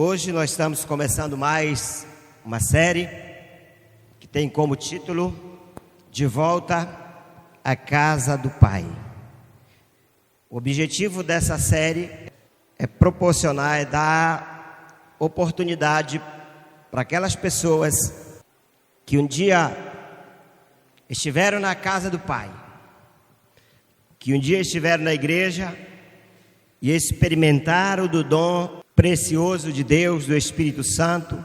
Hoje nós estamos começando mais uma série que tem como título De Volta à Casa do Pai. O objetivo dessa série é proporcionar, é dar oportunidade para aquelas pessoas que um dia estiveram na casa do Pai, que um dia estiveram na igreja e experimentaram do dom precioso de Deus, do Espírito Santo,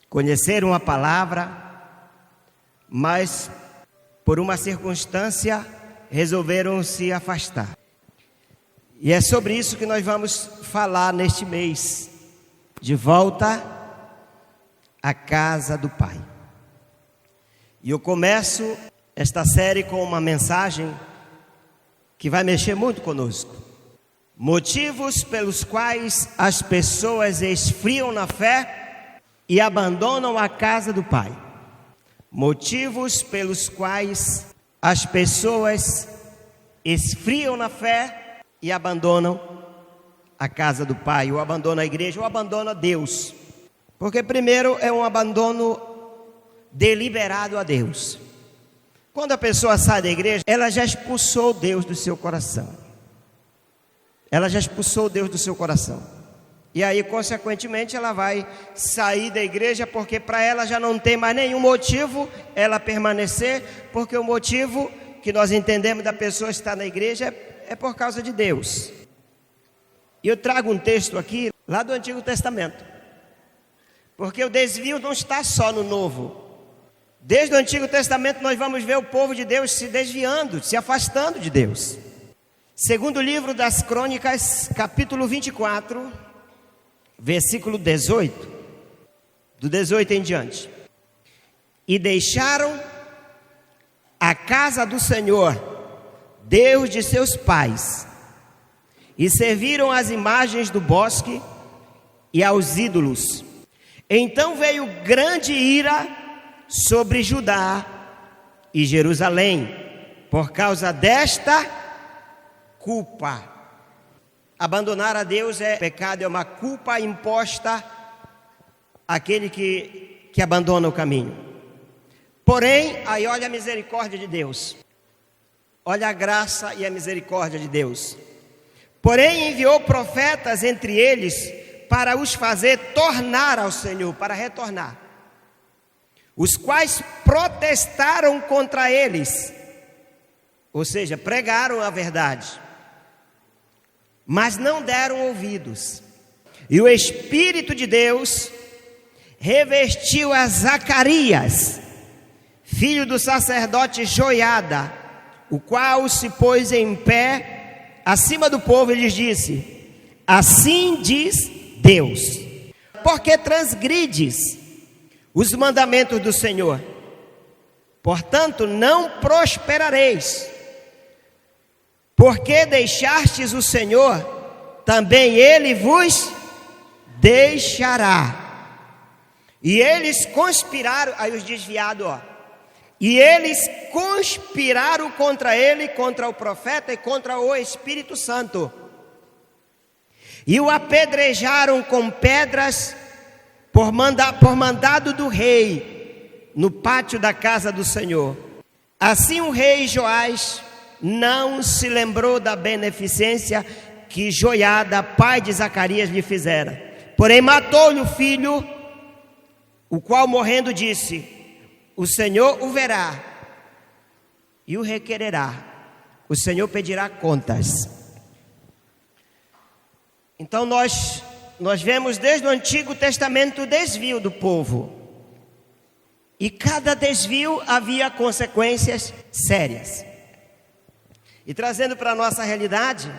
conheceram a palavra, mas por uma circunstância resolveram se afastar. E é sobre isso que nós vamos falar neste mês, de volta à casa do Pai. E eu começo esta série com uma mensagem que vai mexer muito conosco. Motivos pelos quais as pessoas esfriam na fé e abandonam a casa do Pai. Motivos pelos quais as pessoas esfriam na fé e abandonam a casa do Pai, ou abandonam a igreja, ou abandonam a Deus. Porque primeiro é um abandono deliberado a Deus. Quando a pessoa sai da igreja, ela já expulsou Deus do seu coração. Ela já expulsou Deus do seu coração. E aí, consequentemente, ela vai sair da igreja, porque para ela já não tem mais nenhum motivo ela permanecer, porque o motivo que nós entendemos da pessoa estar na igreja é por causa de Deus. E eu trago um texto aqui, lá do Antigo Testamento, porque o desvio não está só no Novo. Desde o Antigo Testamento nós vamos ver o povo de Deus se desviando, se afastando de Deus. Segundo livro das Crônicas, capítulo 24, versículo 18, do 18 em diante. E deixaram a casa do Senhor, Deus de seus pais, e serviram às imagens do bosque e aos ídolos. Então veio grande ira sobre Judá e Jerusalém, por causa desta culpa. Abandonar a Deus é pecado, é uma culpa imposta àquele que abandona o caminho. Porém, aí olha a misericórdia de Deus, olha a graça e a misericórdia de Deus. Porém enviou profetas entre eles para os fazer tornar ao Senhor, para retornar, os quais protestaram contra eles, ou seja, pregaram a verdade, mas não deram ouvidos. E o Espírito de Deus revestiu a Zacarias, filho do sacerdote Joiada, o qual se pôs em pé acima do povo e lhes disse: assim diz Deus, porque transgrides os mandamentos do Senhor, portanto não prosperareis. Porque deixastes o Senhor, também Ele vos deixará. E eles conspiraram, aí os desviados, e eles conspiraram contra ele, contra o profeta e contra o Espírito Santo. E o apedrejaram com pedras por mandado do rei, no pátio da casa do Senhor. Assim o rei Joás não se lembrou da beneficência que Joiada, pai de Zacarias, lhe fizera. Porém matou-lhe o filho, o qual morrendo disse: o Senhor o verá e o requererá, o Senhor pedirá contas. Então nós vemos desde o Antigo Testamento o desvio do povo, e cada desvio havia consequências sérias. E trazendo para a nossa realidade,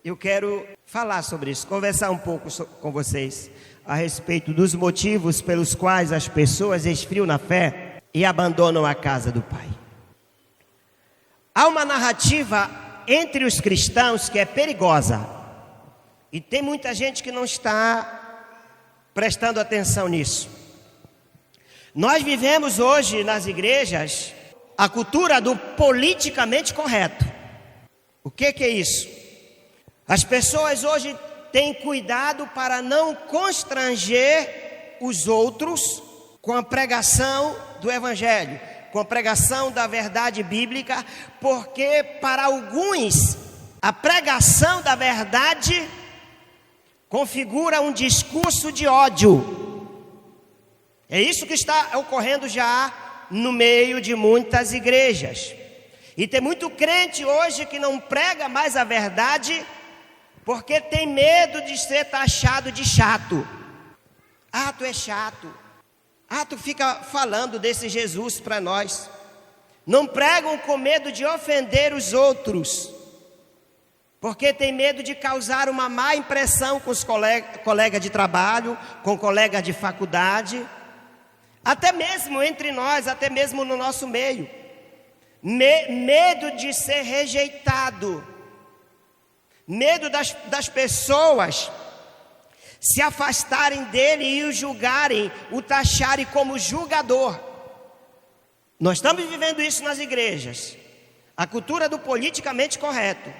eu quero falar sobre isso, conversar um pouco com vocês a respeito dos motivos pelos quais as pessoas esfriam na fé e abandonam a casa do Pai. Há uma narrativa entre os cristãos que é perigosa, e tem muita gente que não está prestando atenção nisso. Nós vivemos hoje nas igrejas a cultura do politicamente correto. O que é isso? As pessoas hoje tem cuidado para não constranger os outros com a pregação do Evangelho, com a pregação da verdade bíblica, porque para alguns a pregação da verdade configura um discurso de ódio. É isso que está ocorrendo já no meio de muitas igrejas. E tem muito crente hoje que não prega mais a verdade porque tem medo de ser taxado de chato. Ah, tu é chato. Ah, tu fica falando desse Jesus para nós. Não pregam com medo de ofender os outros, porque tem medo de causar uma má impressão com os colegas de trabalho, com colegas de faculdade, até mesmo entre nós, até mesmo no nosso meio. Medo de ser rejeitado, medo das pessoas se afastarem dele e o julgarem, o taxarem como julgador. Nós estamos vivendo isso nas igrejas, a cultura do politicamente correto,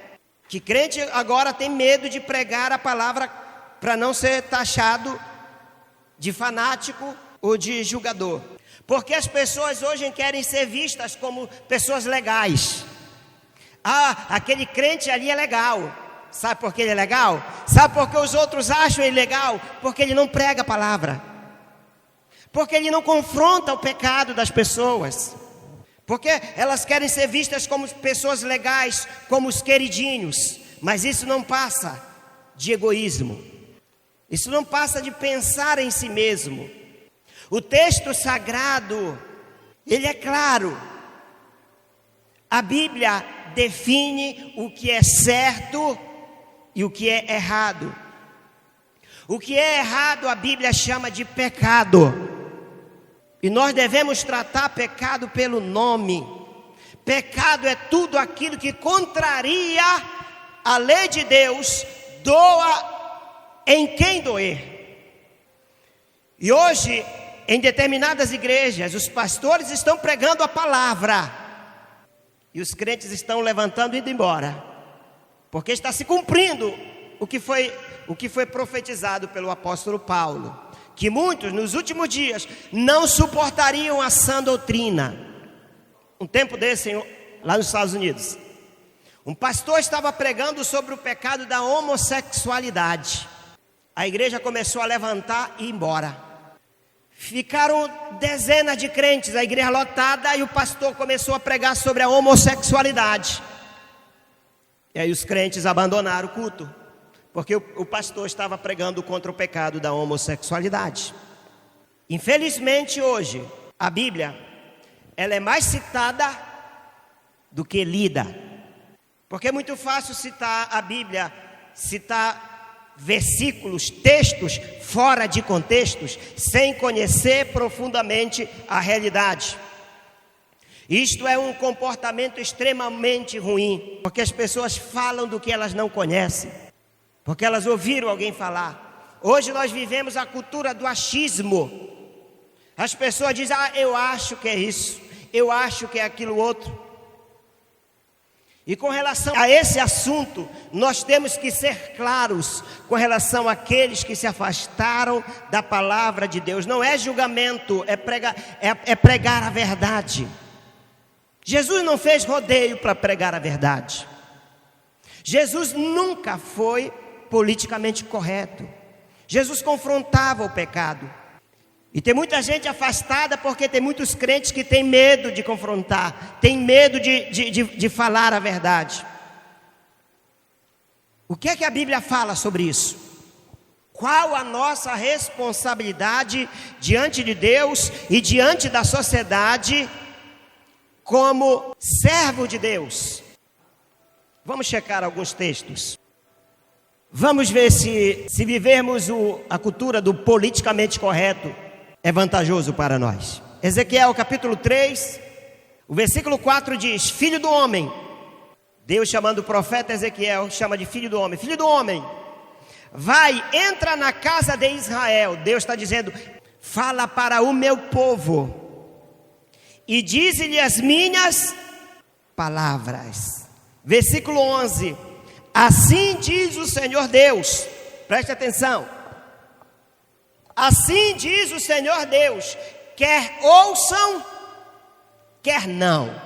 que crente agora tem medo de pregar a palavra para não ser taxado de fanático ou de julgador, porque as pessoas hoje querem ser vistas como pessoas legais. Ah, aquele crente ali é legal. Sabe por que ele é legal? Sabe por que os outros acham ele legal? Porque ele não prega a palavra, porque ele não confronta o pecado das pessoas, porque elas querem ser vistas como pessoas legais, como os queridinhos. Mas isso não passa de egoísmo, isso não passa de pensar em si mesmo. O texto sagrado, ele é claro. A Bíblia define o que é certo e o que é errado. O que é errado a Bíblia chama de pecado. E nós devemos tratar pecado pelo nome. Pecado é tudo aquilo que contraria a lei de Deus, doa em quem doer. E hoje, em determinadas igrejas, os pastores estão pregando a palavra e os crentes estão levantando e indo embora, porque está se cumprindo o que foi profetizado pelo apóstolo Paulo, que muitos nos últimos dias não suportariam a sã doutrina. Um tempo desse, lá nos Estados Unidos, um pastor estava pregando sobre o pecado da homossexualidade. A igreja começou a levantar e ir embora. Ficaram dezenas de crentes, a igreja lotada, e o pastor começou a pregar sobre a homossexualidade. E aí os crentes abandonaram o culto, porque o pastor estava pregando contra o pecado da homossexualidade. Infelizmente hoje, a Bíblia, ela é mais citada do que lida. Porque é muito fácil citar a Bíblia, citar versículos, textos fora de contextos, sem conhecer profundamente a realidade. Isto é um comportamento extremamente ruim, porque as pessoas falam do que elas não conhecem, porque elas ouviram alguém falar. Hoje nós vivemos a cultura do achismo. As pessoas dizem: ah, eu acho que é isso, eu acho que é aquilo outro. E com relação a esse assunto, nós temos que ser claros com relação àqueles que se afastaram da palavra de Deus. Não é julgamento, é pregar a verdade. Jesus não fez rodeio para pregar a verdade. Jesus nunca foi politicamente correto. Jesus confrontava o pecado. E tem muita gente afastada porque tem muitos crentes que têm medo de confrontar, têm medo de falar a verdade. O que é que a Bíblia fala sobre isso? Qual a nossa responsabilidade diante de Deus e diante da sociedade como servo de Deus? Vamos checar alguns textos. Vamos ver se vivermos a cultura do politicamente correto é vantajoso para nós. Ezequiel capítulo 3, o versículo 4 diz: filho do homem, Deus chamando o profeta Ezequiel, chama de filho do homem. Filho do homem, vai, entra na casa de Israel. Deus está dizendo: fala para o meu povo e dize-lhe as minhas palavras. Versículo 11: assim diz o Senhor Deus: Preste atenção. Assim diz o Senhor Deus, quer ouçam, quer não.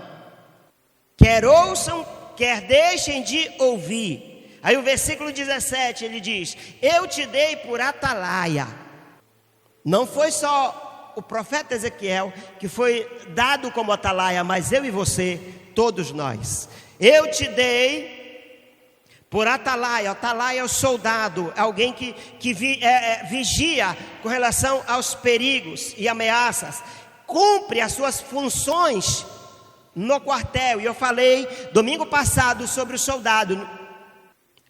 Quer ouçam, quer deixem de ouvir. Aí o versículo 17, ele diz: eu te dei por atalaia. Não foi só o profeta Ezequiel que foi dado como atalaia, mas eu e você, todos nós. Eu te dei por atalaia. Atalaia é o soldado, alguém que vigia com relação aos perigos e ameaças, cumpre as suas funções no quartel. E eu falei domingo passado sobre o soldado.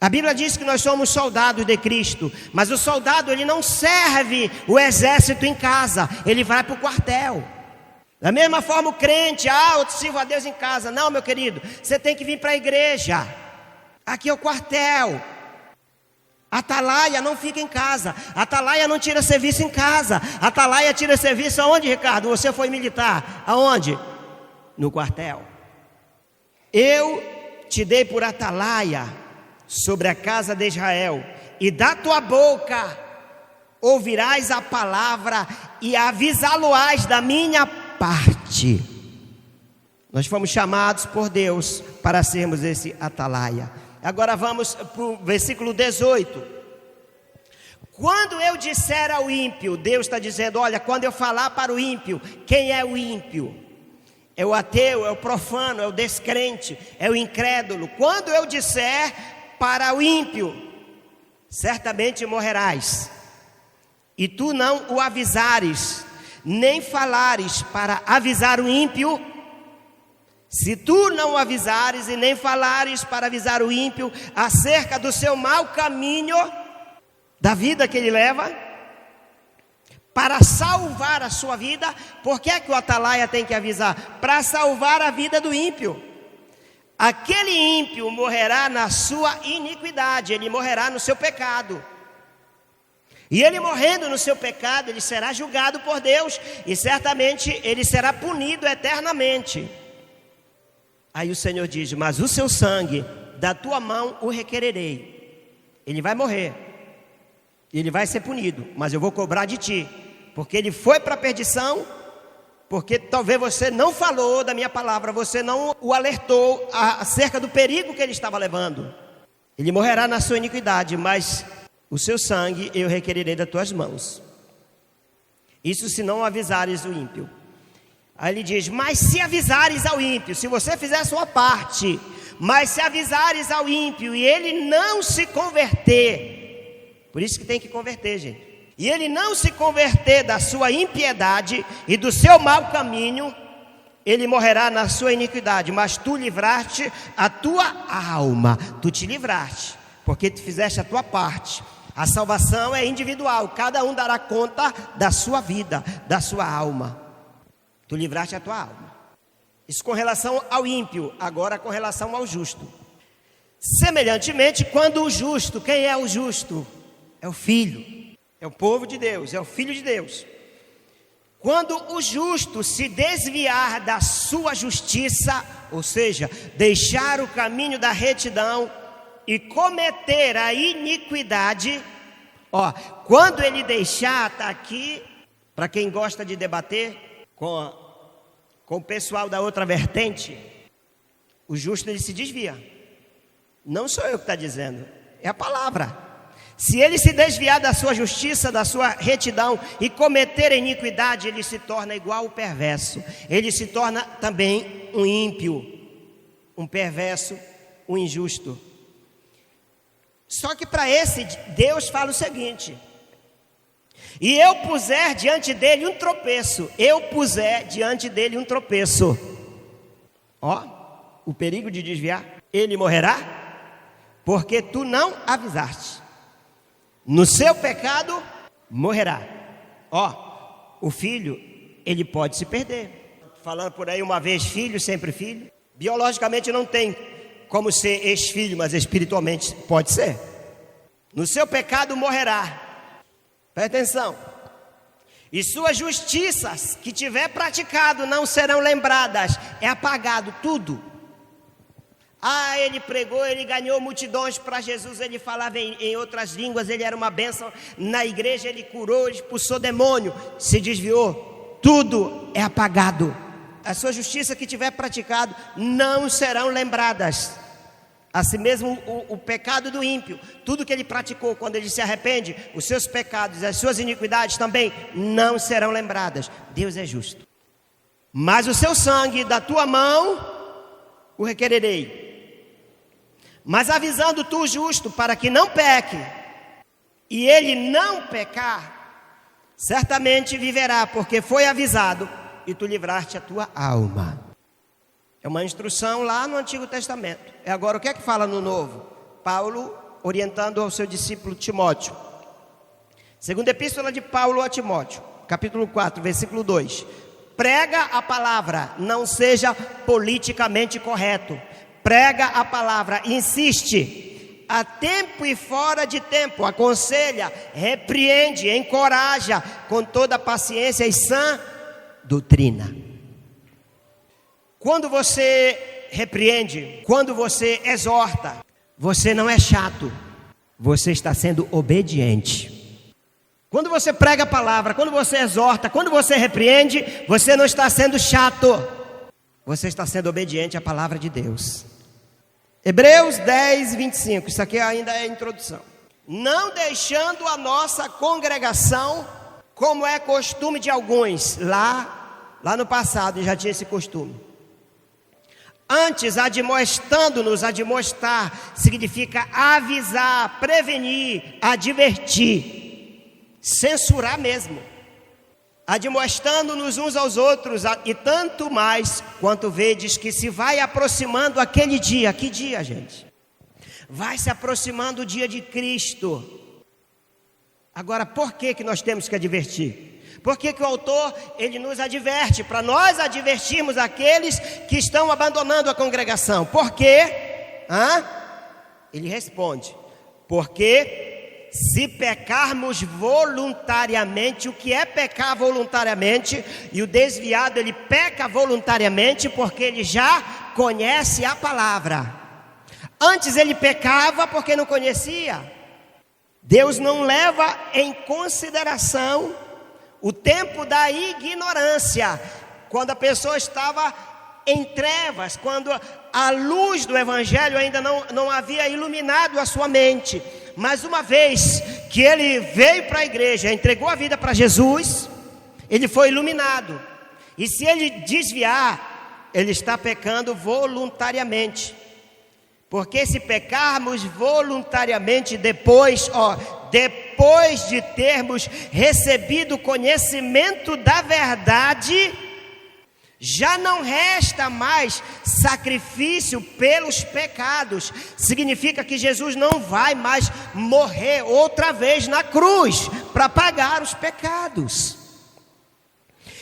A Bíblia diz que nós somos soldados de Cristo, mas o soldado, ele não serve o exército em casa, ele vai para o quartel. Da mesma forma o crente, eu sirvo a Deus em casa. Não, meu querido, você tem que vir para a igreja. Aqui é o quartel. Atalaia não fica em casa. Atalaia não tira serviço em casa. Atalaia tira serviço aonde, Ricardo? Você foi militar. Aonde? No quartel. Eu te dei por atalaia sobre a casa de Israel, e da tua boca ouvirás a palavra e avisá-lo-ás da minha parte. Nós fomos chamados por Deus para sermos esse atalaia. Agora vamos para o versículo 18. Quando eu disser ao ímpio, Deus está dizendo, olha, quando eu falar para o ímpio, quem é o ímpio? É o ateu, é o profano, é o descrente, é o incrédulo. Quando eu disser para o ímpio, certamente morrerás, e tu não o avisares, nem falares para avisar o ímpio, se tu não o avisares e nem falares para avisar o ímpio acerca do seu mau caminho, da vida que ele leva, para salvar a sua vida. Por que é que o atalaia tem que avisar? Para salvar a vida do ímpio. Aquele ímpio morrerá na sua iniquidade, ele morrerá no seu pecado. E ele morrendo no seu pecado, ele será julgado por Deus, e certamente ele será punido eternamente. Aí o Senhor diz, mas o seu sangue, da tua mão o requererei. Ele vai morrer, ele vai ser punido, mas eu vou cobrar de ti, porque ele foi para a perdição, porque talvez você não falou da minha palavra, você não o alertou acerca do perigo que ele estava levando. Ele morrerá na sua iniquidade, mas o seu sangue eu requererei das tuas mãos. Isso se não avisares o ímpio. Aí ele diz, mas se avisares ao ímpio, se você fizer a sua parte, mas se avisares ao ímpio e ele não se converter, por isso que tem que converter, gente, e ele não se converter da sua impiedade e do seu mau caminho, ele morrerá na sua iniquidade, mas tu livraste a tua alma, tu te livraste, porque tu fizeste a tua parte. A salvação é individual, cada um dará conta da sua vida, da sua alma. Tu livraste a tua alma. Isso com relação ao ímpio, agora com relação ao justo. Semelhantemente, quando o justo, quem é o justo? É o filho, é o povo de Deus, é o filho de Deus. Quando o justo se desviar da sua justiça, ou seja, deixar o caminho da retidão e cometer a iniquidade, quando ele deixar, está aqui, para quem gosta de debater com o pessoal da outra vertente, o justo ele se desvia. Não sou eu que está dizendo, é a palavra. Se ele se desviar da sua justiça, da sua retidão e cometer a iniquidade, ele se torna igual ao perverso. Ele se torna também um ímpio, um perverso, um injusto. Só que para esse, Deus fala o seguinte: e eu puser diante dele um tropeço, o perigo de desviar, ele morrerá, porque tu não avisaste. No seu pecado morrerá. O filho, ele pode se perder. Falando por aí, uma vez filho, sempre filho. Biologicamente não tem como ser ex-filho, mas espiritualmente pode ser. No seu pecado morrerá. Presta atenção. E suas justiças que tiver praticado não serão lembradas. É apagado tudo. Ele pregou, ele ganhou multidões para Jesus, ele falava em outras línguas, ele era uma bênção na igreja, ele curou, ele expulsou demônio, se desviou. Tudo é apagado. A sua justiça que tiver praticado não serão lembradas. Assim mesmo o pecado do ímpio, tudo que ele praticou quando ele se arrepende, os seus pecados, as suas iniquidades também não serão lembradas. Deus é justo. Mas o seu sangue da tua mão o requererei. Mas avisando tu justo para que não peque, e ele não pecar, certamente viverá, porque foi avisado, e tu livraste a tua alma. É uma instrução lá no Antigo Testamento. Agora, o que é que fala no Novo? Paulo orientando ao seu discípulo Timóteo. Segunda epístola de Paulo a Timóteo, capítulo 4, versículo 2. Prega a palavra, não seja politicamente correto. Prega a palavra, insiste, a tempo e fora de tempo, aconselha, repreende, encoraja, com toda paciência e sã doutrina. Quando você repreende, quando você exorta, você não é chato, você está sendo obediente. Quando você prega a palavra, quando você exorta, quando você repreende, você não está sendo chato, você está sendo obediente à palavra de Deus. Hebreus 10, 25, isso aqui ainda é a introdução. Não deixando a nossa congregação, como é costume de alguns, lá no passado já tinha esse costume. Antes, admoestando-nos, admoestar significa avisar, prevenir, advertir, censurar mesmo. Admoestando-nos uns aos outros, e tanto mais quanto vedes que se vai aproximando aquele dia. Que dia, gente? Vai se aproximando o dia de Cristo. Agora, por que nós temos que advertir? Por que o autor, ele nos adverte? Para nós advertirmos aqueles que estão abandonando a congregação. Por quê? Ele responde: porque se pecarmos voluntariamente, o que é pecar voluntariamente? E o desviado, ele peca voluntariamente porque ele já conhece a palavra. Antes ele pecava porque não conhecia. Deus não leva em consideração o tempo da ignorância, quando a pessoa estava em trevas, quando a luz do Evangelho ainda não havia iluminado a sua mente. Mas uma vez que ele veio para a igreja, entregou a vida para Jesus, ele foi iluminado. E se ele desviar, ele está pecando voluntariamente. Porque se pecarmos voluntariamente depois de termos recebido conhecimento da verdade, já não resta mais sacrifício pelos pecados. Significa que Jesus não vai mais morrer outra vez na cruz para pagar os pecados.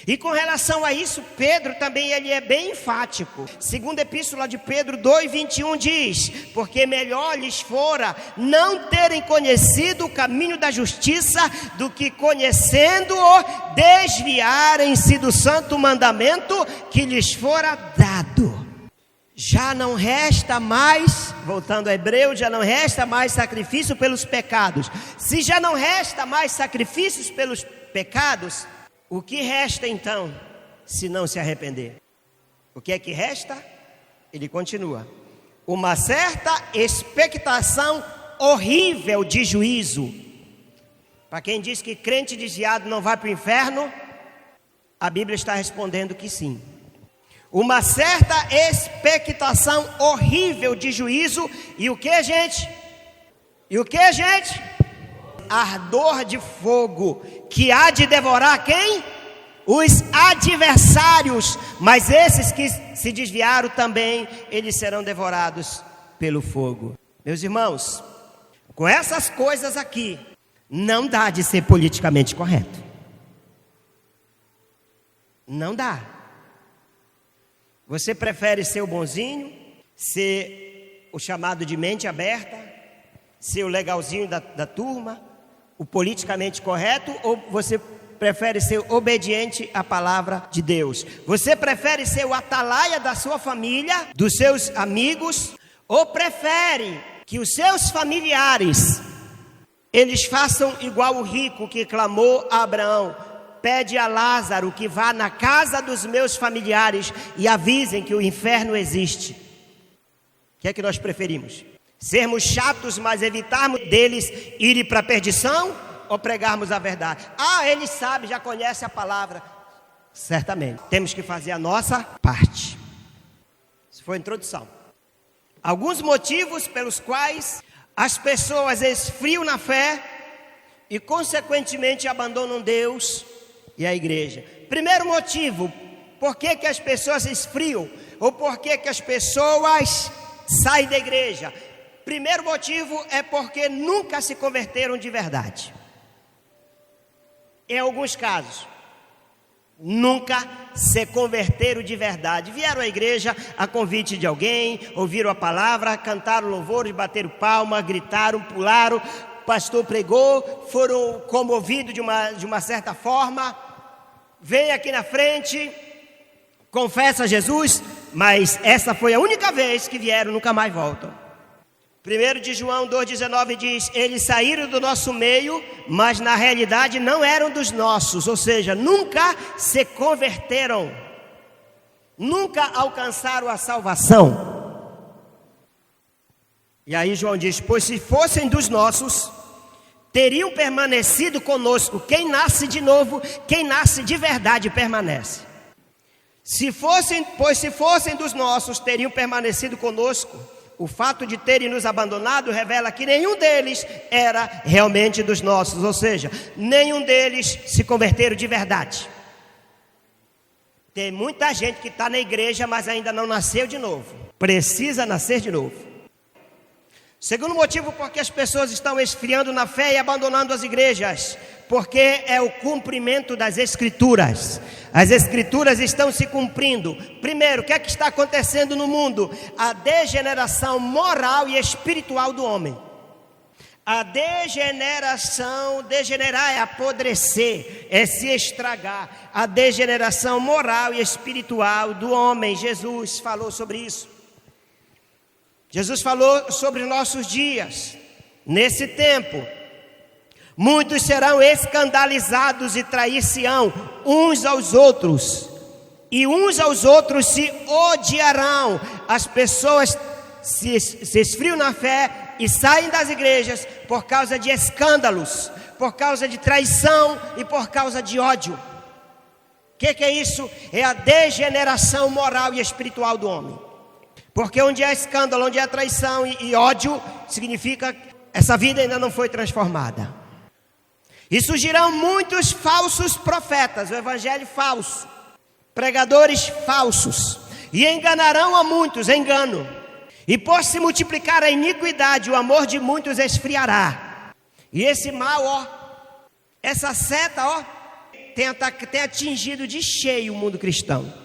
E com relação a isso, Pedro também ele é bem enfático. Segunda epístola de Pedro 2:21 diz: porque melhor lhes fora não terem conhecido o caminho da justiça, do que conhecendo-o, desviarem-se do santo mandamento que lhes fora dado. Já não resta mais, voltando a Hebreus, já não resta mais sacrifício pelos pecados. Se já não resta mais sacrifícios pelos pecados, o que resta então, se não se arrepender? O que é que resta? Ele continua: uma certa expectação horrível de juízo. Para quem diz que crente desviado não vai para o inferno, a Bíblia está respondendo que sim. Uma certa expectação horrível de juízo. E o que, gente? Ardor de fogo, que há de devorar quem? Os adversários. Mas esses que se desviaram também, eles serão devorados pelo fogo. Meus irmãos, com essas coisas aqui, não dá de ser politicamente correto. Não dá. Você prefere ser o bonzinho, ser o chamado de mente aberta, ser o legalzinho da turma, o politicamente correto, ou você prefere ser obediente à palavra de Deus? Você prefere ser o atalaia da sua família, dos seus amigos, Ou prefere que os seus familiares, eles façam igual o rico que clamou a Abraão: pede a Lázaro que vá na casa dos meus familiares e avisem que o inferno existe. O que é que nós preferimos? Sermos chatos, mas evitarmos deles irem para a perdição, ou pregarmos a verdade? Ele sabe, já conhece a palavra. Certamente, temos que fazer a nossa parte. Isso foi a introdução. Alguns motivos pelos quais as pessoas esfriam na fé e consequentemente abandonam Deus e a igreja. Primeiro motivo, por que as pessoas esfriam? Ou por que as pessoas saem da igreja? Primeiro motivo é porque nunca se converteram de verdade. Em alguns casos, nunca se converteram de verdade. Vieram à igreja a convite de alguém, ouviram a palavra, cantaram louvores, bateram palma, gritaram, pularam, o pastor pregou, foram comovidos de uma certa forma, vem aqui na frente, confessa Jesus, mas essa foi a única vez que vieram, nunca mais voltam. 1 de João 2,19 diz: eles saíram do nosso meio, mas na realidade não eram dos nossos, ou seja, nunca se converteram, nunca alcançaram a salvação. E aí João diz: pois se fossem dos nossos, teriam permanecido conosco. Quem nasce de novo, quem nasce de verdade permanece. Se fossem dos nossos, teriam permanecido conosco. O fato de terem nos abandonado revela que nenhum deles era realmente dos nossos, ou seja, nenhum deles se converteram de verdade. Tem muita gente que está na igreja, mas ainda não nasceu de novo. Precisa nascer de novo. Segundo motivo por que as pessoas estão esfriando na fé e abandonando as igrejas, porque é o cumprimento das Escrituras. As Escrituras estão se cumprindo. Primeiro, o que é que está acontecendo no mundo? A degeneração moral e espiritual do homem. A degenerar é apodrecer, é se estragar. A degeneração moral e espiritual do homem. Jesus falou sobre isso. Jesus falou sobre nossos dias. Nesse tempo, muitos serão escandalizados e trair-se-ão uns aos outros, e uns aos outros se odiarão. As pessoas se esfriam na fé e saem das igrejas por causa de escândalos, por causa de traição e por causa de ódio. O que é isso? É a degeneração moral e espiritual do homem. Porque onde há escândalo, onde há traição e ódio, significa que essa vida ainda não foi transformada. E surgirão muitos falsos profetas, o evangelho falso, pregadores falsos, e enganarão a muitos, engano. E por se multiplicar a iniquidade, o amor de muitos esfriará. E esse mal, essa seta, tem atingido de cheio o mundo cristão.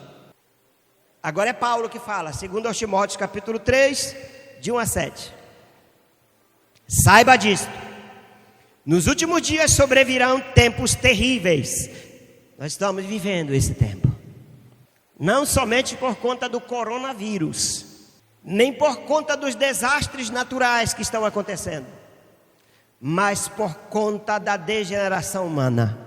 Agora é Paulo que fala, 2 Timóteo capítulo 3, de 1 a 7. Saiba disto: nos últimos dias sobrevirão tempos terríveis. Nós estamos vivendo esse tempo. Não somente por conta do coronavírus, nem por conta dos desastres naturais que estão acontecendo, mas por conta da degeneração humana.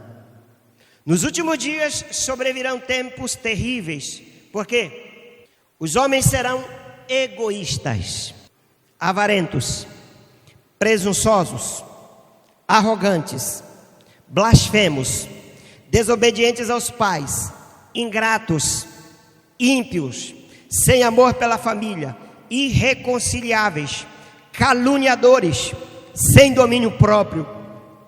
Nos últimos dias sobrevirão tempos terríveis. Por quê? Os homens serão egoístas, avarentos, presunçosos, arrogantes, blasfemos, desobedientes aos pais, ingratos, ímpios, sem amor pela família, irreconciliáveis, caluniadores, sem domínio próprio,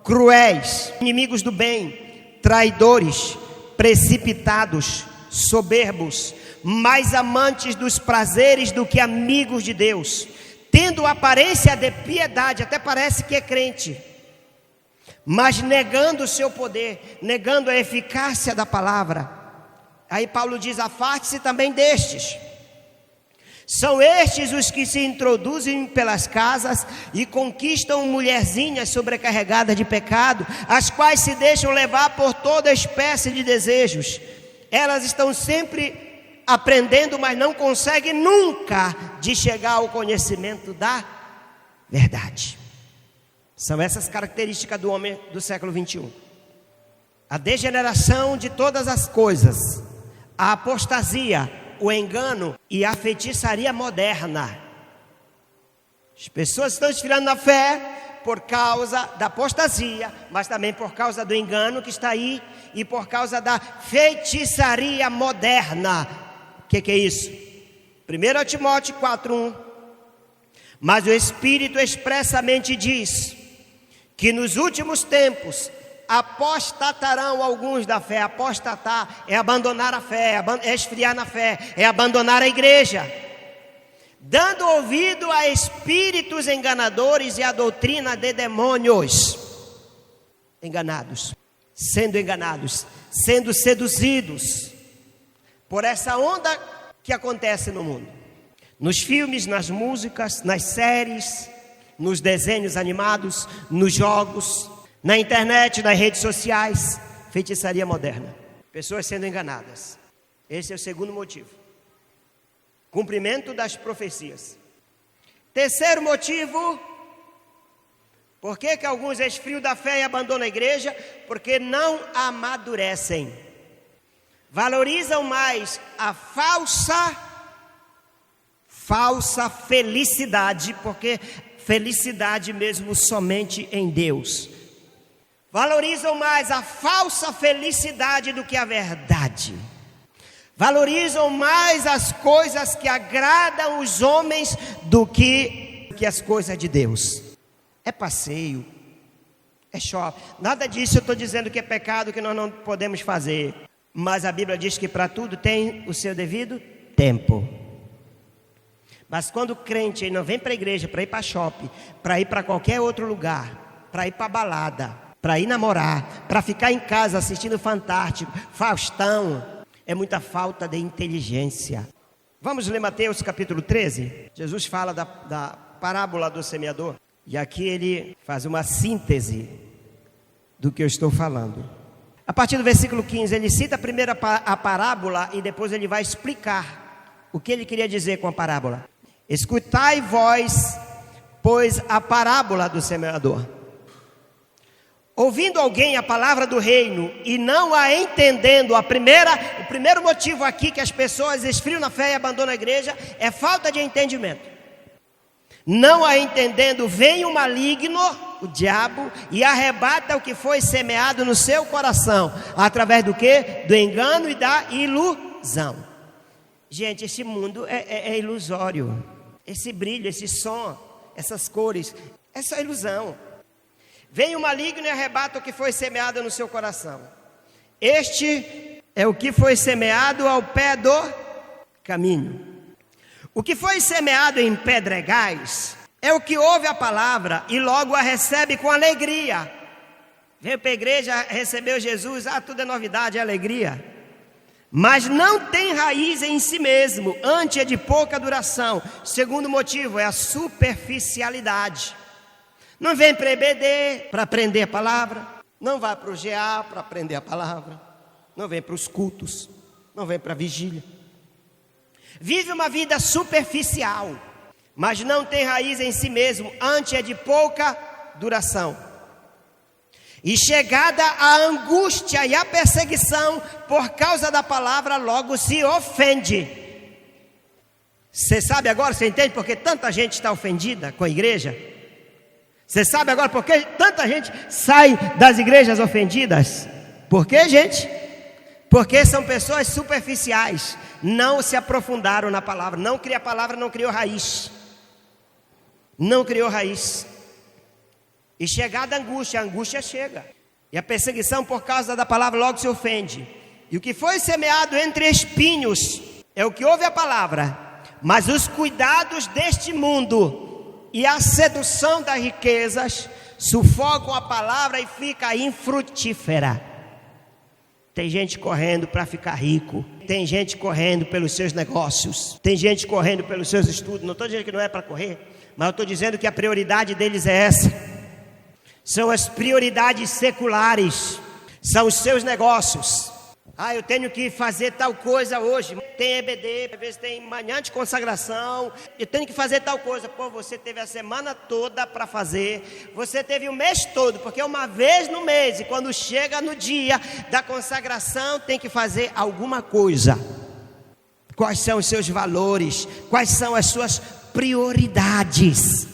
cruéis, inimigos do bem, traidores, precipitados, soberbos, mais amantes dos prazeres do que amigos de Deus, tendo aparência de piedade, até parece que é crente, mas negando o seu poder, negando a eficácia da palavra. Aí Paulo diz: afaste-se também destes. São estes os que se introduzem pelas casas e conquistam mulherzinhas sobrecarregadas de pecado, as quais se deixam levar por toda espécie de desejos. Elas estão sempre aprendendo, mas não consegue nunca de chegar ao conhecimento da verdade. São essas características do homem do século 21. A degeneração de todas as coisas, a apostasia, o engano e a feitiçaria moderna. As pessoas estão esfriando na fé por causa da apostasia, mas também por causa do engano que está aí e por causa da feitiçaria moderna. O que é isso? 1 Timóteo 4:1. Mas o Espírito expressamente diz que nos últimos tempos apostatarão alguns da fé. Apostatar é abandonar a fé, é esfriar na fé, é abandonar a igreja, dando ouvido a espíritos enganadores e a doutrina de demônios. Enganados, sendo seduzidos por essa onda que acontece no mundo. Nos filmes, nas músicas, nas séries, nos desenhos animados, nos jogos, na internet, nas redes sociais. Feitiçaria moderna. Pessoas sendo enganadas. Esse é o segundo motivo. Cumprimento das profecias. Terceiro motivo, por que alguns esfriam da fé e abandonam a igreja? Porque não amadurecem. Valorizam mais a falsa felicidade, porque felicidade mesmo somente em Deus. Valorizam mais a falsa felicidade do que a verdade. Valorizam mais as coisas que agradam os homens do que as coisas de Deus. É passeio, é shopping. Nada disso eu estou dizendo que é pecado, que nós não podemos fazer. Mas a Bíblia diz que para tudo tem o seu devido tempo. Mas quando o crente não vem para a igreja, para ir para shopping, para ir para qualquer outro lugar, para ir para balada, para ir namorar, para ficar em casa assistindo Fantástico, Faustão, é muita falta de inteligência. Vamos ler Mateus capítulo 13. Jesus fala da parábola do semeador. E aqui ele faz uma síntese do que eu estou falando. A partir do versículo 15, ele cita primeiro a parábola e depois ele vai explicar o que ele queria dizer com a parábola. Escutai vós, pois, a parábola do semeador. Ouvindo alguém a palavra do reino e não a entendendo, o primeiro motivo aqui que as pessoas esfriam na fé e abandonam a igreja é falta de entendimento. Não a entendendo, vem o maligno, o diabo, e arrebata o que foi semeado no seu coração. Através do quê? Do engano e da ilusão. Gente, esse mundo é ilusório. Esse brilho, esse som, essas cores, é só ilusão. Vem o maligno e arrebata o que foi semeado no seu coração. Este é o que foi semeado ao pé do caminho. O que foi semeado em pedregais é o que ouve a palavra e logo a recebe com alegria. Veio para a igreja, recebeu Jesus, tudo é novidade, é alegria. Mas não tem raiz em si mesmo, antes é de pouca duração. Segundo motivo é a superficialidade. Não vem para EBD para aprender a palavra, não vai para o GA para aprender a palavra, não vem para os cultos, não vem para a vigília. Vive uma vida superficial, mas não tem raiz em si mesmo, antes é de pouca duração. E chegada a angústia e a perseguição por causa da palavra, logo se ofende. Você sabe agora, você entende porque tanta gente está ofendida com a igreja? Você sabe agora por que tanta gente sai das igrejas ofendidas? Por quê, gente? Porque são pessoas superficiais, não se aprofundaram na palavra, não criou a palavra, não criou raiz. Não criou raiz. E chegada a angústia chega. E a perseguição por causa da palavra logo se ofende. E o que foi semeado entre espinhos é o que ouve a palavra, mas os cuidados deste mundo e a sedução das riquezas sufocam a palavra e fica infrutífera. Tem gente correndo para ficar rico, tem gente correndo pelos seus negócios, tem gente correndo pelos seus estudos. Não estou dizendo que não é para correr, mas eu estou dizendo que a prioridade deles é essa. São as prioridades seculares, são os seus negócios. Eu tenho que fazer tal coisa hoje. Tem EBD, às vezes tem manhã de consagração. Eu tenho que fazer tal coisa. Você teve a semana toda para fazer. Você teve o mês todo, porque é uma vez no mês. E quando chega no dia da consagração, tem que fazer alguma coisa. Quais são os seus valores? Quais são as suas prioridades?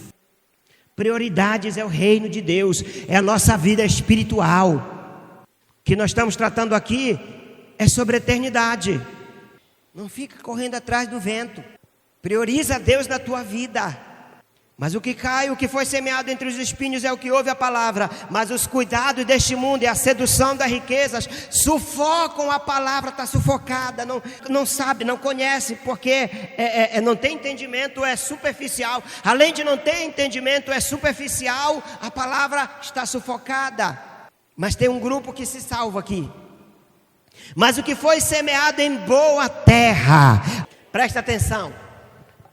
Prioridades é o reino de Deus, é a nossa vida espiritual. O que nós estamos tratando aqui é sobre a eternidade. Não fica correndo atrás do vento. Prioriza Deus na tua vida. Mas o que cai, o que foi semeado entre os espinhos é o que ouve a palavra. Mas os cuidados deste mundo e a sedução das riquezas sufocam a palavra, está sufocada, não sabe, não conhece, porque não tem entendimento, é superficial. Além de não ter entendimento, é superficial, a palavra está sufocada. Mas tem um grupo que se salva aqui. Mas o que foi semeado em boa terra, presta atenção,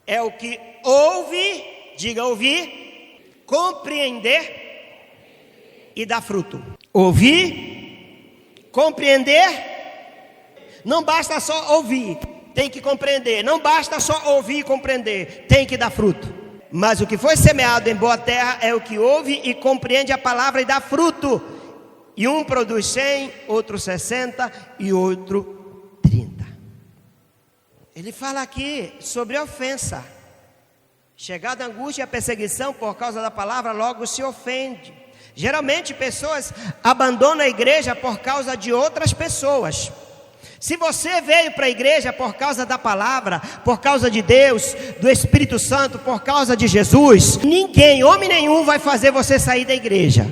é o que ouve, diga ouvir, compreender e dar fruto. Ouvir, compreender, não basta só ouvir, tem que compreender. Não basta só ouvir e compreender, tem que dar fruto. Mas o que foi semeado em boa terra é o que ouve e compreende a palavra e dá fruto. E um produz 100, outro 60 e outro 30. Ele fala aqui sobre ofensa. Chegada a angústia e a perseguição por causa da palavra, logo se ofende. Geralmente pessoas abandonam a igreja por causa de outras pessoas. Se você veio para a igreja por causa da palavra, por causa de Deus, do Espírito Santo, por causa de Jesus, ninguém, homem nenhum, vai fazer você sair da igreja.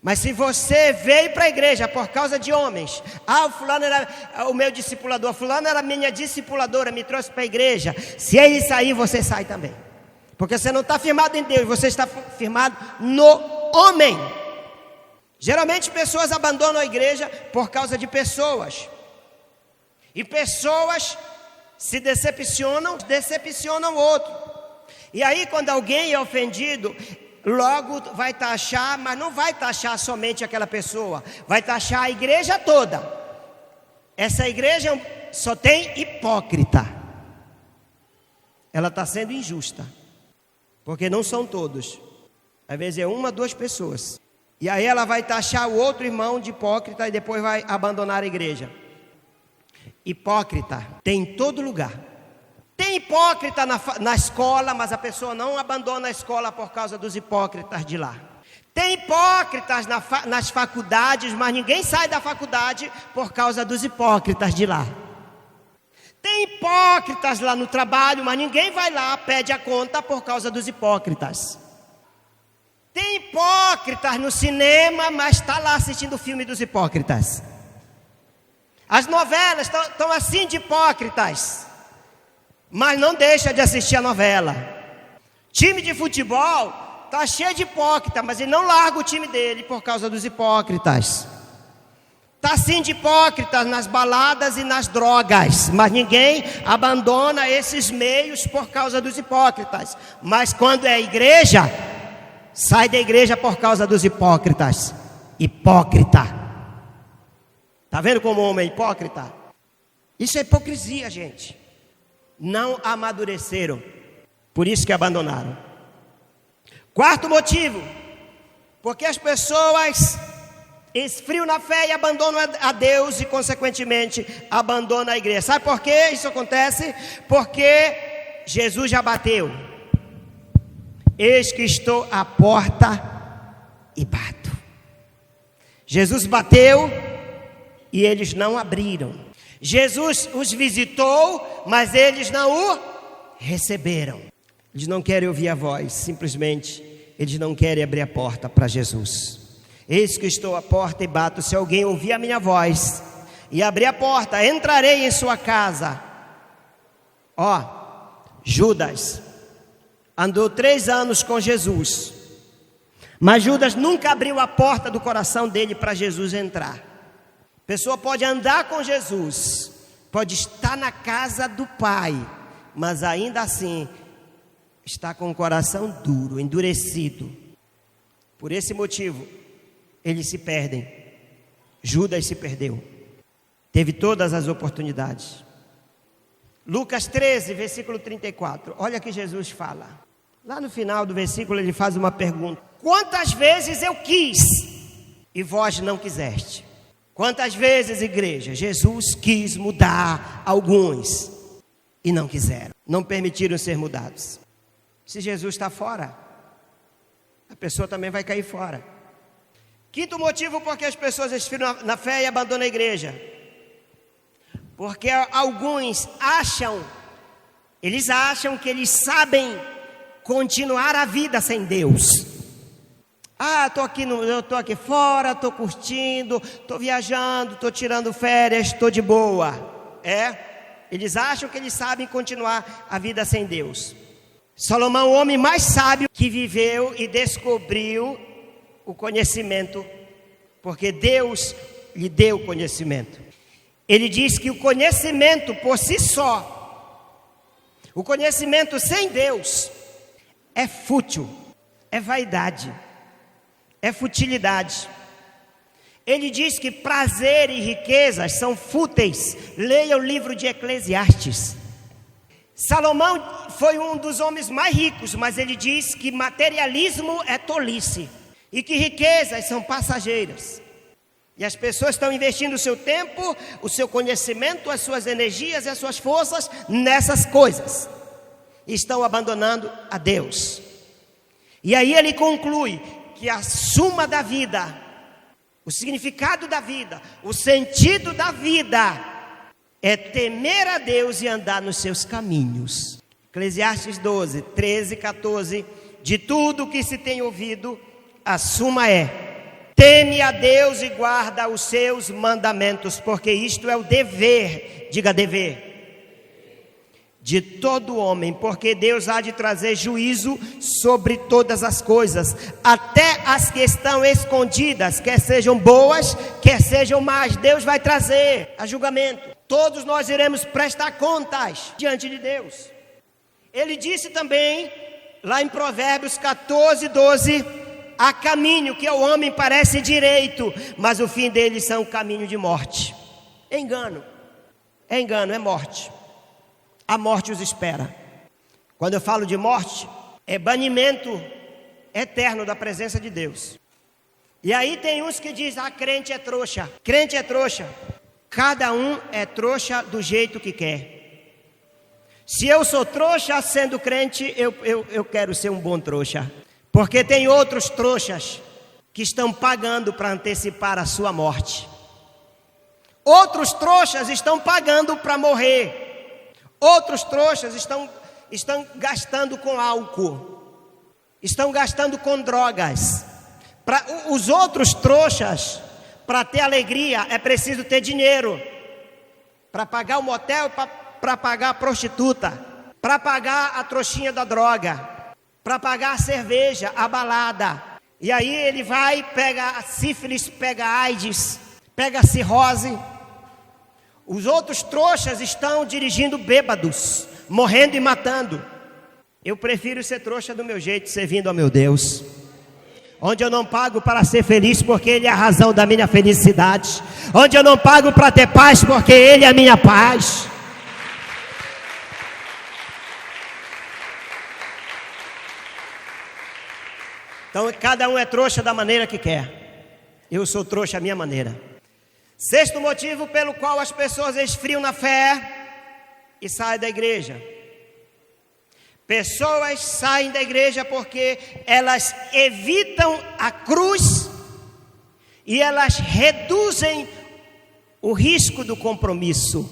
Mas se você veio para a igreja por causa de homens, o fulano era o meu discipulador, fulano era a minha discipuladora, me trouxe para a igreja. Se ele sair, você sai também. Porque você não está firmado em Deus, você está firmado no homem. Geralmente pessoas abandonam a igreja por causa de pessoas. E pessoas se decepcionam o outro. E aí quando alguém é ofendido, logo vai taxar, mas não vai taxar somente aquela pessoa, vai taxar a igreja toda. Essa igreja só tem hipócrita. Ela está sendo injusta, porque não são todos. Às vezes é uma, duas pessoas. E aí ela vai taxar o outro irmão de hipócrita e depois vai abandonar a igreja. Hipócrita tem em todo lugar. Tem hipócrita na escola, mas a pessoa não abandona a escola por causa dos hipócritas de lá. Tem hipócritas nas faculdades, mas ninguém sai da faculdade por causa dos hipócritas de lá. Tem hipócritas lá no trabalho, mas ninguém vai lá, pede a conta por causa dos hipócritas. Tem hipócritas no cinema, mas está lá assistindo o filme dos hipócritas. As novelas estão assim de hipócritas, mas não deixa de assistir a novela. Time de futebol está cheio de hipócritas, mas ele não larga o time dele por causa dos hipócritas. Está assim de hipócritas nas baladas e nas drogas, mas ninguém abandona esses meios por causa dos hipócritas. Mas quando é igreja, sai da igreja por causa dos hipócritas. Hipócrita. Está vendo como o homem é hipócrita? Isso é hipocrisia, gente. Não amadureceram, por isso que abandonaram. Quarto motivo, porque as pessoas esfriam na fé e abandonam a Deus e consequentemente abandonam a igreja. Sabe por que isso acontece? Porque Jesus já bateu. Eis que estou à porta e bato. Jesus bateu e eles não abriram. Jesus os visitou, mas eles não o receberam. Eles não querem ouvir a voz, simplesmente eles não querem abrir a porta para Jesus. Eis que estou à porta e bato. Se alguém ouvir a minha voz e abrir a porta, entrarei em sua casa. Judas andou 3 anos com Jesus, mas Judas nunca abriu a porta do coração dele para Jesus entrar. A pessoa pode andar com Jesus, pode estar na casa do Pai, mas ainda assim está com o coração duro, endurecido. Por esse motivo, eles se perdem. Judas se perdeu. Teve todas as oportunidades. Lucas 13, versículo 34. Olha que Jesus fala. Lá no final do versículo ele faz uma pergunta: quantas vezes eu quis e vós não quiseste? Quantas vezes, igreja, Jesus quis mudar alguns e não quiseram, não permitiram ser mudados. Se Jesus está fora, a pessoa também vai cair fora. Quinto motivo por que as pessoas esfriam na fé e abandonam a igreja: porque alguns acham que eles sabem continuar a vida sem Deus. Eu estou aqui fora, estou curtindo, estou viajando, estou tirando férias, estou de boa. Eles acham que eles sabem continuar a vida sem Deus. Salomão, o homem mais sábio que viveu e descobriu o conhecimento, porque Deus lhe deu o conhecimento. Ele diz que o conhecimento por si só, o conhecimento sem Deus, é fútil, é vaidade, é futilidade. Ele diz que prazer e riquezas são fúteis. Leia o livro de Eclesiastes. Salomão foi um dos homens mais ricos, mas ele diz que materialismo é tolice e que riquezas são passageiras. E as pessoas estão investindo o seu tempo, o seu conhecimento, as suas energias e as suas forças nessas coisas. Estão abandonando a Deus. E aí ele conclui que a suma da vida, o significado da vida, o sentido da vida é temer a Deus e andar nos seus caminhos. Eclesiastes 12, 13, 14. De tudo que se tem ouvido, a suma é: teme a Deus e guarda os seus mandamentos, porque isto é o dever, diga dever, de todo homem, porque Deus há de trazer juízo sobre todas as coisas, até as que estão escondidas, quer sejam boas, quer sejam más. Deus vai trazer a julgamento. Todos nós iremos prestar contas diante de Deus. Ele disse também, lá em Provérbios 14, 12: há caminho que ao homem parece direito, mas o fim dele são o caminho de morte. É engano, é morte. A morte os espera. Quando eu falo de morte, é banimento eterno da presença de Deus. E aí tem uns que dizem: crente é trouxa. Crente é trouxa. Cada um é trouxa do jeito que quer. Se eu sou trouxa sendo crente, eu quero ser um bom trouxa. Porque tem outros trouxas que estão pagando para antecipar a sua morte. Outros trouxas estão pagando para morrer. Outros trouxas estão gastando com álcool, estão gastando com drogas. Os outros trouxas, para ter alegria, é preciso ter dinheiro. Para pagar o motel, para pagar a prostituta, para pagar a trouxinha da droga, para pagar a cerveja, a balada. E aí ele vai, pega a sífilis, pega a AIDS, pega a cirrose. Os outros trouxas estão dirigindo bêbados, morrendo e matando. Eu prefiro ser trouxa do meu jeito, servindo ao meu Deus, onde eu não pago para ser feliz, porque Ele é a razão da minha felicidade. Onde eu não pago para ter paz, porque Ele é a minha paz. Então cada um é trouxa da maneira que quer. Eu sou trouxa à minha maneira. Sexto motivo pelo qual as pessoas esfriam na fé e saem da igreja. Pessoas saem da igreja porque elas evitam a cruz e elas reduzem o risco do compromisso.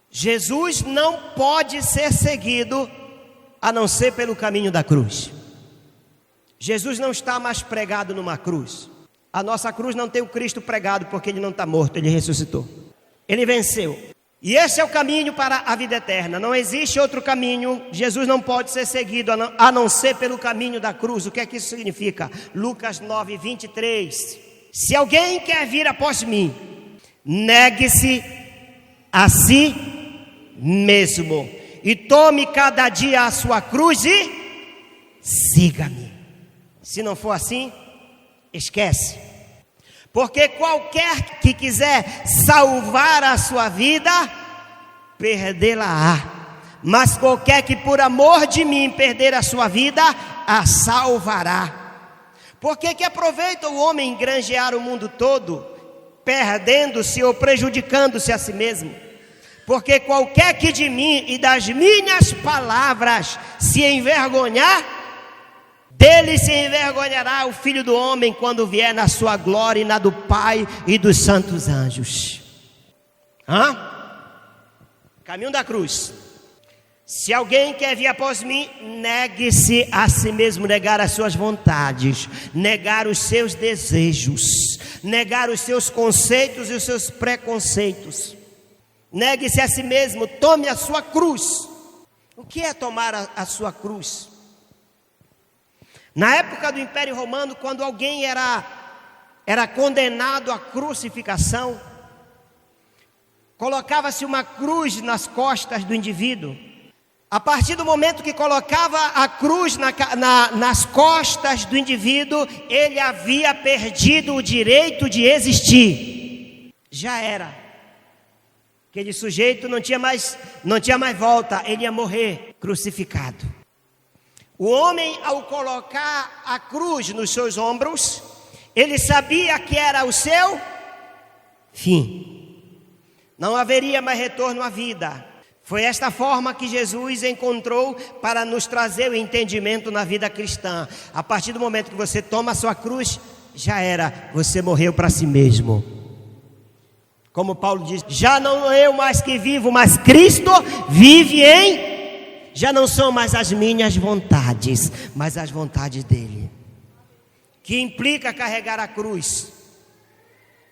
Jesus não pode ser seguido a não ser pelo caminho da cruz. Jesus não está mais pregado numa cruz. A nossa cruz não tem o Cristo pregado, porque Ele não está morto, Ele ressuscitou. Ele venceu. E esse é o caminho para a vida eterna. Não existe outro caminho. Jesus não pode ser seguido a não ser pelo caminho da cruz. O que é que isso significa? Lucas 9, 23. Se alguém quer vir após mim, negue-se a si mesmo e tome cada dia a sua cruz e siga-me. Se não for assim, esquece. Porque qualquer que quiser salvar a sua vida, perdê-la-á. Mas qualquer que por amor de mim perder a sua vida, a salvará. Por que aproveita o homem granjear o mundo todo, perdendo-se ou prejudicando-se a si mesmo? Porque qualquer que de mim e das minhas palavras se envergonhar, dele se envergonhará o Filho do Homem quando vier na sua glória e na do Pai e dos santos anjos. Caminho da cruz. Se alguém quer vir após mim, negue-se a si mesmo, negar as suas vontades, negar os seus desejos, negar os seus conceitos e os seus preconceitos. Negue-se a si mesmo, tome a sua cruz. O que é tomar a sua cruz? Na época do Império Romano, quando alguém era condenado à crucificação, colocava-se uma cruz nas costas do indivíduo. A partir do momento que colocava a cruz nas costas do indivíduo, ele havia perdido o direito de existir. Já era. Aquele sujeito não tinha mais volta, ele ia morrer crucificado. O homem, ao colocar a cruz nos seus ombros, ele sabia que era o seu fim. Não haveria mais retorno à vida. Foi esta forma que Jesus encontrou para nos trazer o entendimento na vida cristã. A partir do momento que você toma a sua cruz, já era, você morreu para si mesmo. Como Paulo diz, já não eu mais que vivo, mas Cristo vive em... Já não são mais as minhas vontades, mas as vontades dele. Que implica carregar a cruz.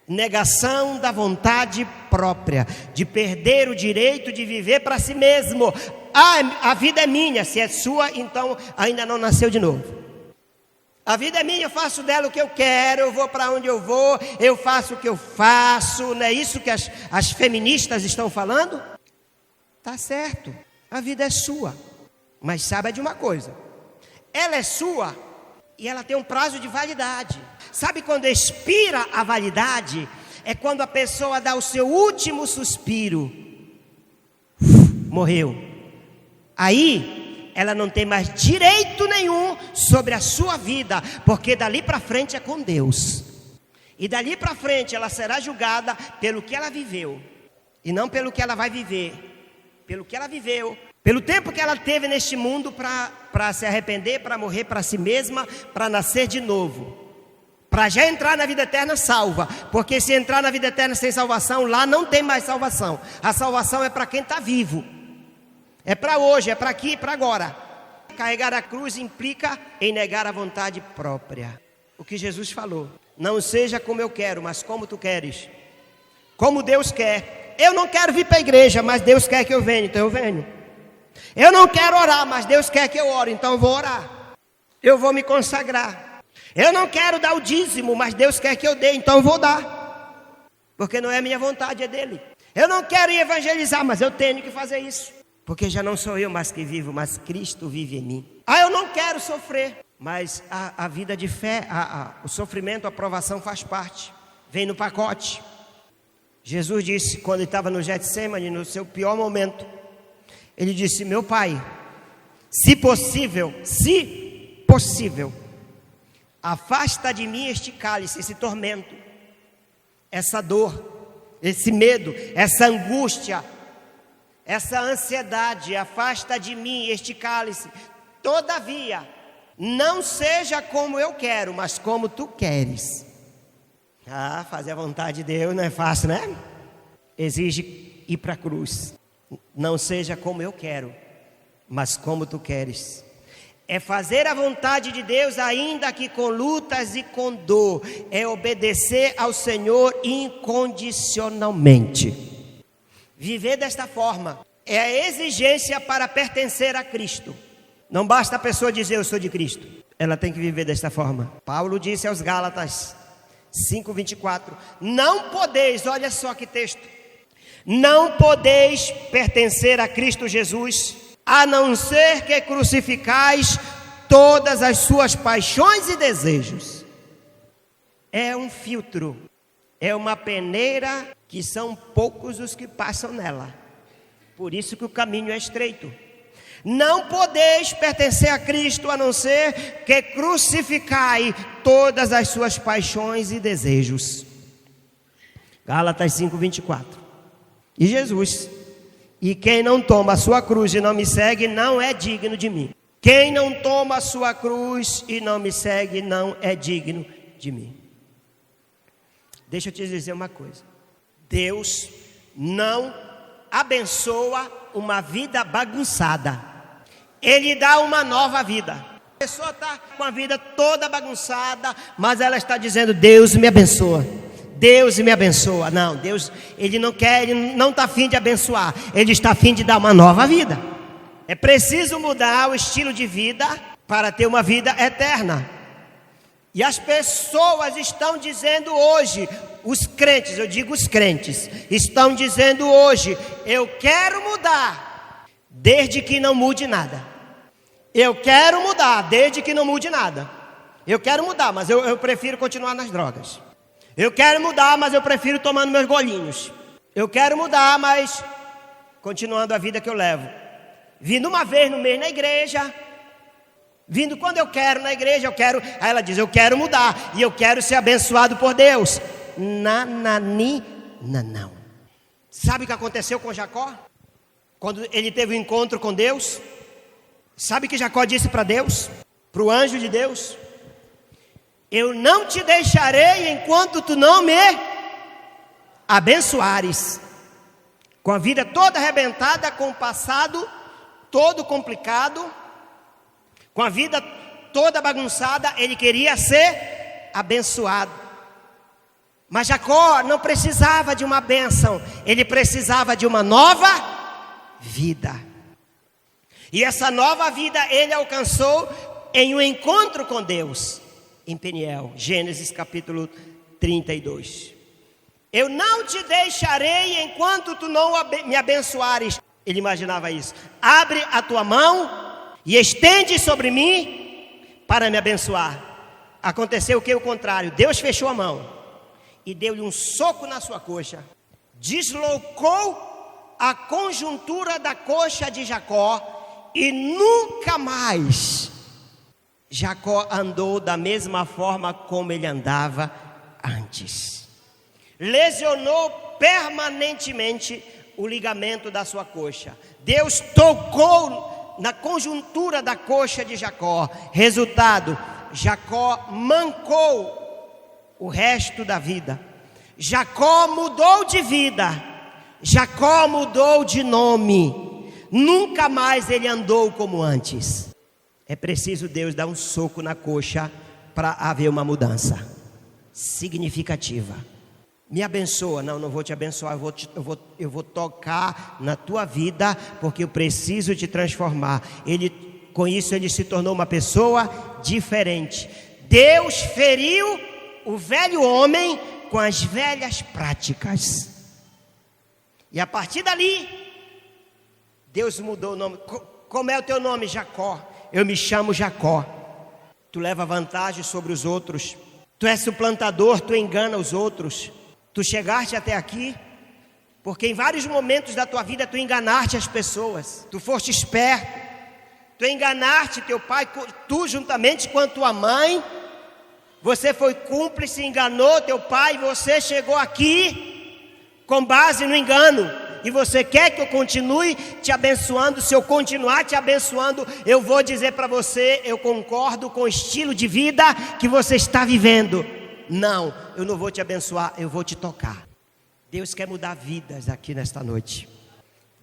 Negação da vontade própria, de perder o direito de viver para si mesmo. A vida é minha, se é sua, então ainda não nasceu de novo. A vida é minha, eu faço dela o que eu quero, eu vou para onde eu vou, eu faço o que eu faço. Não é isso que as feministas estão falando? Tá certo, a vida é sua, mas saiba de uma coisa, ela é sua e ela tem um prazo de validade. Sabe quando expira a validade? É quando a pessoa dá o seu último suspiro. Morreu. Aí, ela não tem mais direito nenhum sobre a sua vida, porque dali para frente é com Deus. E dali para frente ela será julgada pelo que ela viveu, e não pelo que ela vai viver. Pelo que ela viveu, pelo tempo que ela teve neste mundo para se arrepender, para morrer para si mesma, para nascer de novo. Para já entrar na vida eterna salva. Porque se entrar na vida eterna sem salvação, lá não tem mais salvação. A salvação é para quem está vivo. É para hoje, é para aqui e para agora. Carregar a cruz implica em negar a vontade própria. O que Jesus falou. Não seja como eu quero, mas como tu queres. Como Deus quer. Eu não quero vir para a igreja, mas Deus quer que eu venha, então eu venho. Eu não quero orar, mas Deus quer que eu ore, então eu vou orar. Eu vou me consagrar. Eu não quero dar o dízimo, mas Deus quer que eu dê, então eu vou dar. Porque não é a minha vontade, é dele. Eu não quero ir evangelizar, mas eu tenho que fazer isso. Porque já não sou eu mais que vivo, mas Cristo vive em mim. Eu não quero sofrer, mas a vida de fé, o sofrimento, a provação faz parte. Vem no pacote. Jesus disse, quando ele estava no Getsemane, no seu pior momento, ele disse, meu Pai, se possível, afasta de mim este cálice, esse tormento, essa dor, esse medo, essa angústia, essa ansiedade, afasta de mim este cálice. Todavia, não seja como eu quero, mas como tu queres. Fazer a vontade de Deus não é fácil, né? Exige ir para a cruz. Não seja como eu quero, mas como tu queres. É fazer a vontade de Deus, ainda que com lutas e com dor. É obedecer ao Senhor incondicionalmente. Viver desta forma é a exigência para pertencer a Cristo. Não basta a pessoa dizer eu sou de Cristo. Ela tem que viver desta forma. Paulo disse aos Gálatas 5:24. Não podeis, olha só que texto. Não podeis pertencer a Cristo Jesus, a não ser que crucificais todas as suas paixões e desejos. É um filtro É uma peneira que são poucos os que passam nela. Por isso que o caminho é estreito. Não podeis pertencer a Cristo a não ser que crucificai todas as suas paixões e desejos. Gálatas 5:24. E Jesus: e quem não toma a sua cruz e não me segue não é digno de mim. Quem não toma a sua cruz e não me segue não é digno de mim. Deixa eu te dizer uma coisa. Deus não abençoa uma vida bagunçada. Ele dá uma nova vida. A pessoa está com a vida toda bagunçada, mas ela está dizendo: Deus me abençoa. Deus me abençoa. Não, Deus, Ele não quer, Ele não está afim de abençoar. Ele está afim de dar uma nova vida. É preciso mudar o estilo de vida para ter uma vida eterna. E as pessoas estão dizendo hoje, os crentes, eu digo os crentes, estão dizendo hoje: eu quero mudar, desde que não mude nada. Eu quero mudar, desde que não mude nada. Eu quero mudar, mas eu prefiro continuar nas drogas. Eu quero mudar, mas eu prefiro tomando meus golinhos. Eu quero mudar, mas continuando a vida que eu levo. Vindo uma vez no mês na igreja, vindo quando eu quero na igreja, eu quero. Aí ela diz: eu quero mudar e eu quero ser abençoado por Deus. Não. Sabe o que aconteceu com Jacó? Quando ele teve um encontro com Deus, sabe o que Jacó disse para Deus? Para o anjo de Deus: eu não te deixarei enquanto tu não me abençoares. Com a vida toda arrebentada, com o passado todo complicado, com a vida toda bagunçada, ele queria ser abençoado. Mas Jacó não precisava de uma bênção, ele precisava de uma nova vida. E essa nova vida ele alcançou em um encontro com Deus, em Peniel, Gênesis capítulo 32. Eu não te deixarei enquanto tu não me abençoares. Ele imaginava isso. Abre a tua mão e estende sobre mim para me abençoar. Aconteceu o que? O contrário. Deus fechou a mão e deu-lhe um soco na sua coxa. Deslocou a conjuntura da coxa de Jacó e nunca mais Jacó andou da mesma forma como ele andava antes. Lesionou permanentemente o ligamento da sua coxa. Deus tocou na conjuntura da coxa de Jacó. Resultado: Jacó mancou o resto da vida. Jacó mudou de vida. Jacó mudou de nome. Nunca mais ele andou como antes. É preciso Deus dar um soco na coxa para haver uma mudança significativa. Me abençoa. Não vou te abençoar, eu vou tocar na tua vida, porque eu preciso te transformar. Com isso ele se tornou uma pessoa diferente. Deus feriu o velho homem com as velhas práticas. E a partir dali, Deus mudou o nome. Como é o teu nome? Jacó. Eu me chamo Jacó. Tu leva vantagem sobre os outros. Tu és suplantador, tu engana os outros. Tu chegaste até aqui porque em vários momentos da tua vida tu enganaste as pessoas. Tu foste esperto. Tu enganaste teu pai, tu juntamente com a tua mãe. Você foi cúmplice, enganou teu pai. Você chegou aqui com base no engano. E você quer que eu continue te abençoando? Se eu continuar te abençoando, eu vou dizer para você: eu concordo com o estilo de vida que você está vivendo. Não, eu não vou te abençoar, eu vou te tocar. Deus quer mudar vidas aqui nesta noite.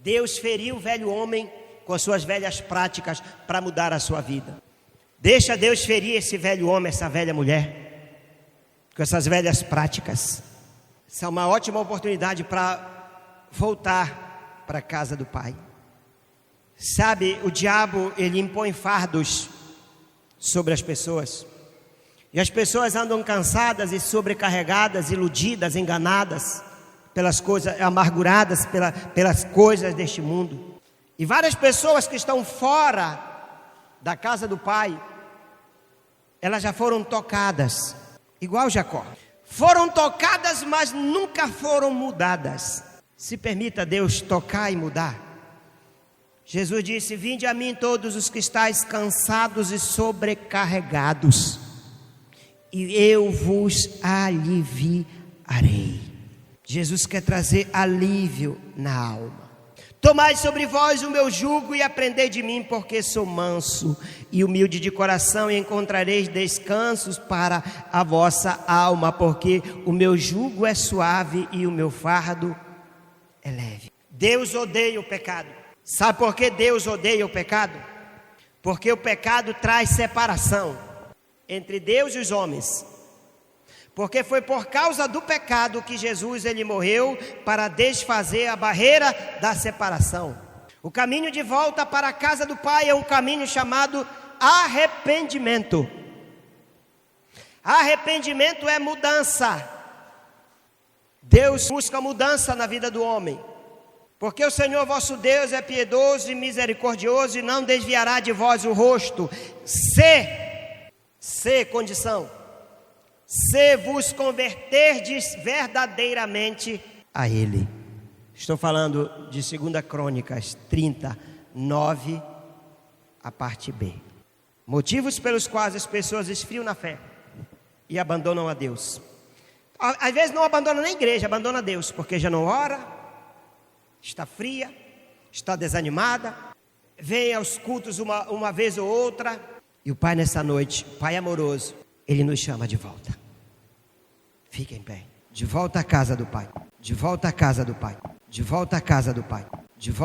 Deus feriu o velho homem com as suas velhas práticas para mudar a sua vida. Deixa Deus ferir esse velho homem, essa velha mulher, com essas velhas práticas. Essa é uma ótima oportunidade para voltar para a casa do Pai. Sabe, o diabo, ele impõe fardos sobre as pessoas. E as pessoas andam cansadas e sobrecarregadas, iludidas, enganadas pelas coisas, amarguradas pelas coisas deste mundo. E várias pessoas que estão fora da casa do Pai, elas já foram tocadas, igual Jacó. foram tocadas, mas nunca foram mudadas. Se permita Deus tocar e mudar. Jesus disse: vinde a mim todos os que estáis cansados e sobrecarregados, e eu vos aliviarei. Jesus quer trazer alívio na alma. Tomai sobre vós o meu jugo e aprendei de mim, porque sou manso e humilde de coração, e encontrareis descansos para a vossa alma, porque o meu jugo é suave e o meu fardo é leve. Deus odeia o pecado. Sabe por que Deus odeia o pecado? Porque o pecado traz separação entre Deus e os homens. Porque foi por causa do pecado que Jesus ele morreu, para desfazer a barreira da separação. O caminho de volta para a casa do Pai é um caminho chamado arrependimento. Arrependimento é mudança. Deus busca mudança na vida do homem. Porque o Senhor vosso Deus é piedoso e misericordioso, e não desviará de vós o rosto, se condição, se vos converterdes verdadeiramente a Ele. Estou falando de 2 Crônicas 39, a parte B. Motivos pelos quais as pessoas esfriam na fé e abandonam a Deus. Às vezes não abandonam nem a igreja, abandonam a Deus, porque já não ora, está fria, está desanimada, vem aos cultos uma vez ou outra. E o Pai nessa noite, Pai amoroso, Ele nos chama de volta. Fique em pé. De volta à casa do Pai. De volta à casa do Pai. De volta à casa do Pai.